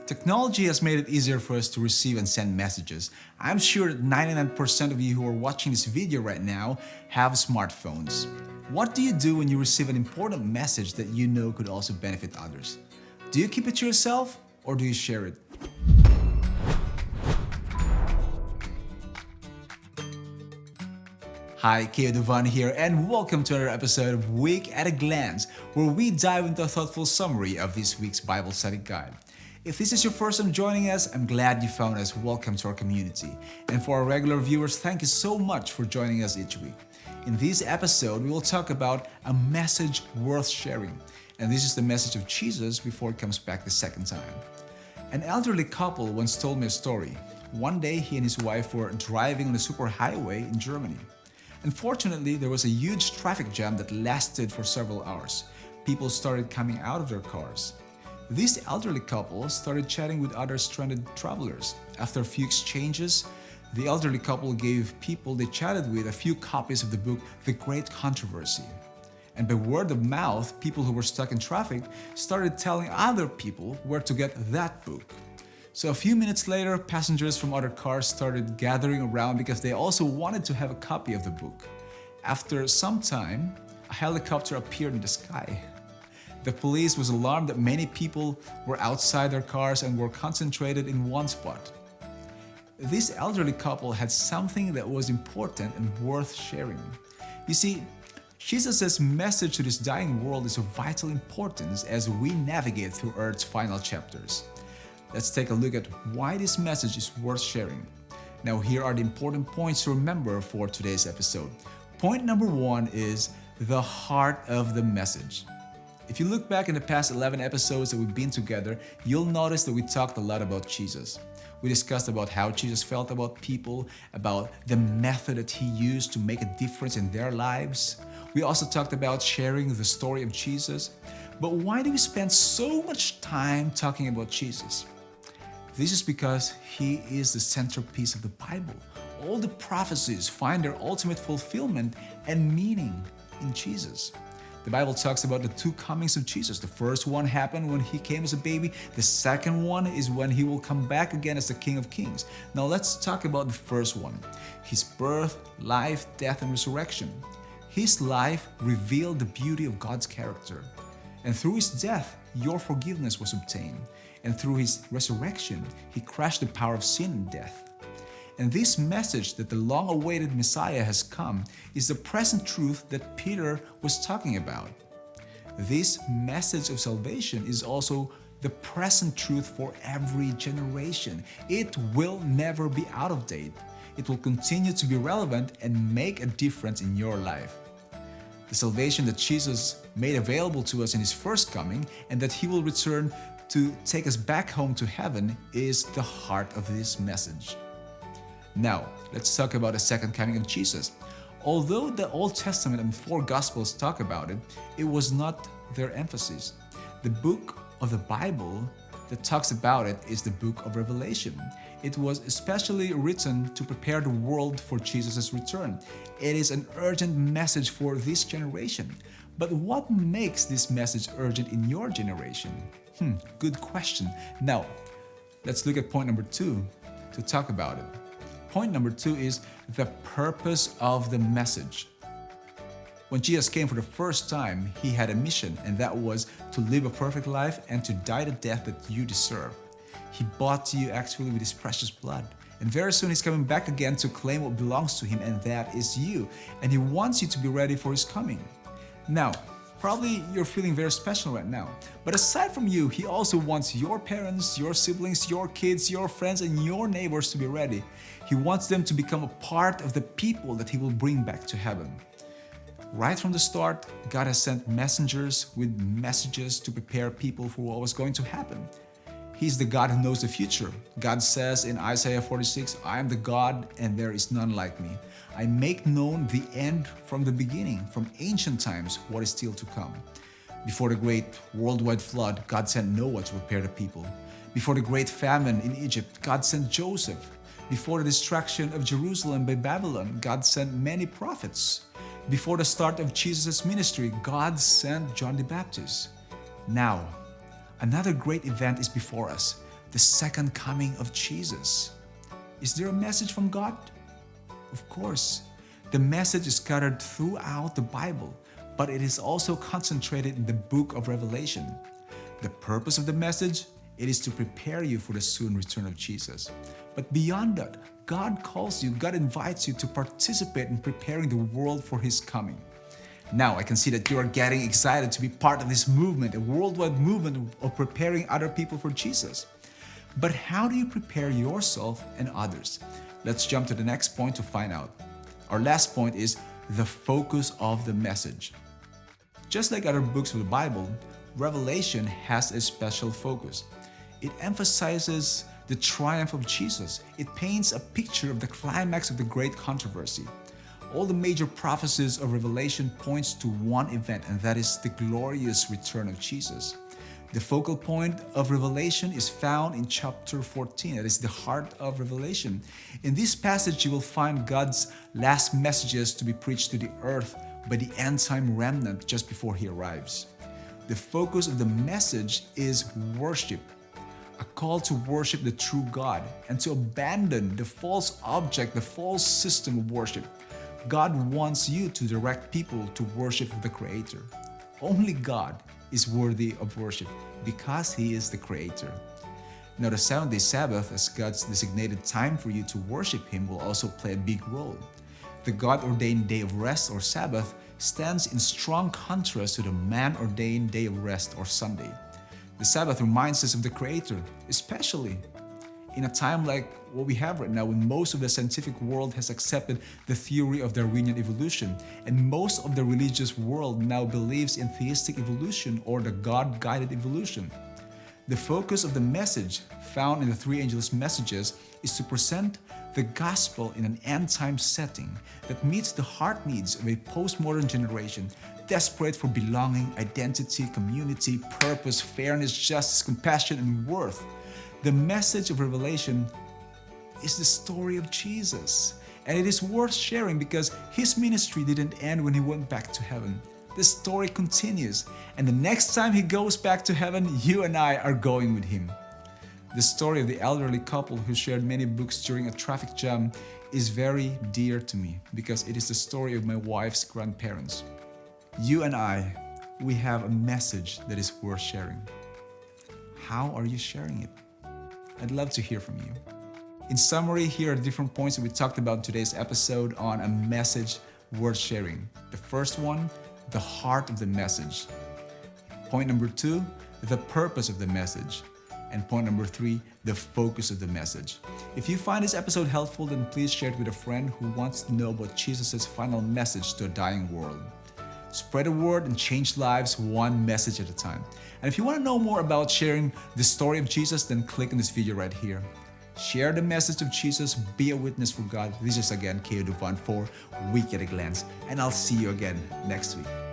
Technology has made it easier for us to receive and send messages. I'm sure that 99% of you who are watching this video right now have smartphones. What do you do when you receive an important message that you know could also benefit others? Do you keep it to yourself or do you share it? Hi, Dovann here, and welcome to another episode of Week at a Glance, where we dive into a thoughtful summary of this week's Bible study guide. If this is your first time joining us, I'm glad you found us. Welcome to our community. And for our regular viewers, thank you so much for joining us each week. In this episode, we will talk about a message worth sharing. And this is the message of Jesus before he comes back the second time. An elderly couple once told me a story. One day, he and his wife were driving on a superhighway in Germany. Unfortunately, there was a huge traffic jam that lasted for several hours. People started coming out of their cars. This elderly couple started chatting with other stranded travelers. After a few exchanges, the elderly couple gave people they chatted with a few copies of the book The Great Controversy. And by word of mouth, people who were stuck in traffic started telling other people where to get that book. So a few minutes later, passengers from other cars started gathering around because they also wanted to have a copy of the book. After some time, a helicopter appeared in the sky. The police was alarmed that many people were outside their cars and were concentrated in one spot. This elderly couple had something that was important and worth sharing. You see, Jesus' message to this dying world is of vital importance as we navigate through Earth's final chapters. Let's take a look at why this message is worth sharing. Now, here are the important points to remember for today's episode. Point number 1 is the heart of the message. If you look back in the past 11 episodes that we've been together, you'll notice that we talked a lot about Jesus. We discussed about how Jesus felt about people, about the method that he used to make a difference in their lives. We also talked about sharing the story of Jesus. But why do we spend so much time talking about Jesus? This is because he is the centerpiece of the Bible. All the prophecies find their ultimate fulfillment and meaning in Jesus. The Bible talks about the two comings of Jesus. The first one happened when he came as a baby. The second one is when he will come back again as the King of Kings. Now let's talk about the first one. His birth, life, death, and resurrection. His life revealed the beauty of God's character. And through his death, your forgiveness was obtained. And through his resurrection, he crushed the power of sin and death. And this message that the long-awaited Messiah has come is the present truth that Peter was talking about. This message of salvation is also the present truth for every generation. It will never be out of date. It will continue to be relevant and make a difference in your life. The salvation that Jesus made available to us in his first coming and that he will return to take us back home to heaven is the heart of this message. Now, let's talk about the second coming of Jesus. Although the Old Testament and 4 Gospels talk about it, it was not their emphasis. The book of the Bible that talks about it is the book of Revelation. It was especially written to prepare the world for Jesus' return. It is an urgent message for this generation. But what makes this message urgent in your generation? Good question. Now, let's look at point number 2 to talk about it. Point number 2 is the purpose of the message. When Jesus came for the first time, he had a mission, and that was to live a perfect life and to die the death that you deserve. He bought you actually with his precious blood. And very soon he's coming back again to claim what belongs to him, and that is you. And he wants you to be ready for his coming. Now, probably you're feeling very special right now. But aside from you, he also wants your parents, your siblings, your kids, your friends, and your neighbors to be ready. He wants them to become a part of the people that he will bring back to heaven. Right from the start, God has sent messengers with messages to prepare people for what was going to happen. He's the God who knows the future. God says in Isaiah 46, I am the God and there is none like me. I make known the end from the beginning, from ancient times, what is still to come. Before the great worldwide flood, God sent Noah to prepare the people. Before the great famine in Egypt, God sent Joseph. Before the destruction of Jerusalem by Babylon, God sent many prophets. Before the start of Jesus' ministry, God sent John the Baptist. Now, another great event is before us. the second coming of Jesus. Is there a message from God? Of course. The message is scattered throughout the Bible, but it is also concentrated in the book of Revelation. The purpose of the message, it is to prepare you for the soon return of Jesus. But beyond that, God calls you, God invites you to participate in preparing the world for His coming. Now, I can see that you are getting excited to be part of this movement, a worldwide movement of preparing other people for Jesus. But how do you prepare yourself and others? Let's jump to the next point to find out. Our last point is the focus of the message. Just like other books of the Bible, Revelation has a special focus. It emphasizes the triumph of Jesus. It paints a picture of the climax of the great controversy. All the major prophecies of Revelation points to one event, and that is the glorious return of Jesus. The focal point of Revelation is found in chapter 14. That is the heart of Revelation. In this passage, you will find God's last messages to be preached to the earth by the end-time remnant just before He arrives. The focus of the message is worship, a call to worship the true God and to abandon the false object, the false system of worship. God wants you to direct people to worship the Creator. Only God is worthy of worship because He is the Creator. Now, the 7-day Sabbath, as God's designated time for you to worship Him, will also play a big role. The God-ordained day of rest or Sabbath stands in strong contrast to the man-ordained day of rest or Sunday. The Sabbath reminds us of the Creator, especially in a time like what we have right now, when most of the scientific world has accepted the theory of Darwinian evolution, and most of the religious world now believes in theistic evolution or the God-guided evolution. The focus of the message found in the three angels' messages is to present the gospel in an end-time setting that meets the heart needs of a postmodern generation desperate for belonging, identity, community, purpose, fairness, justice, compassion, and worth. The message of Revelation is the story of Jesus, and it is worth sharing because His ministry didn't end when He went back to heaven. The story continues, and the next time He goes back to heaven, you and I are going with Him. The story of the elderly couple who shared many books during a traffic jam is very dear to me because it is the story of my wife's grandparents. You and I, we have a message that is worth sharing. How are you sharing it? I'd love to hear from you. In summary, here are the different points that we talked about in today's episode on a message worth sharing. The first one, the heart of the message. Point number 2, the purpose of the message. And point number 3, the focus of the message. If you find this episode helpful, then please share it with a friend who wants to know about Jesus' final message to a dying world. Spread the word and change lives one message at a time. And if you want to know more about sharing the story of Jesus, then click on this video right here. Share the message of Jesus, be a witness for God. This is again Dovann for Week at a Glance, and I'll see you again next week.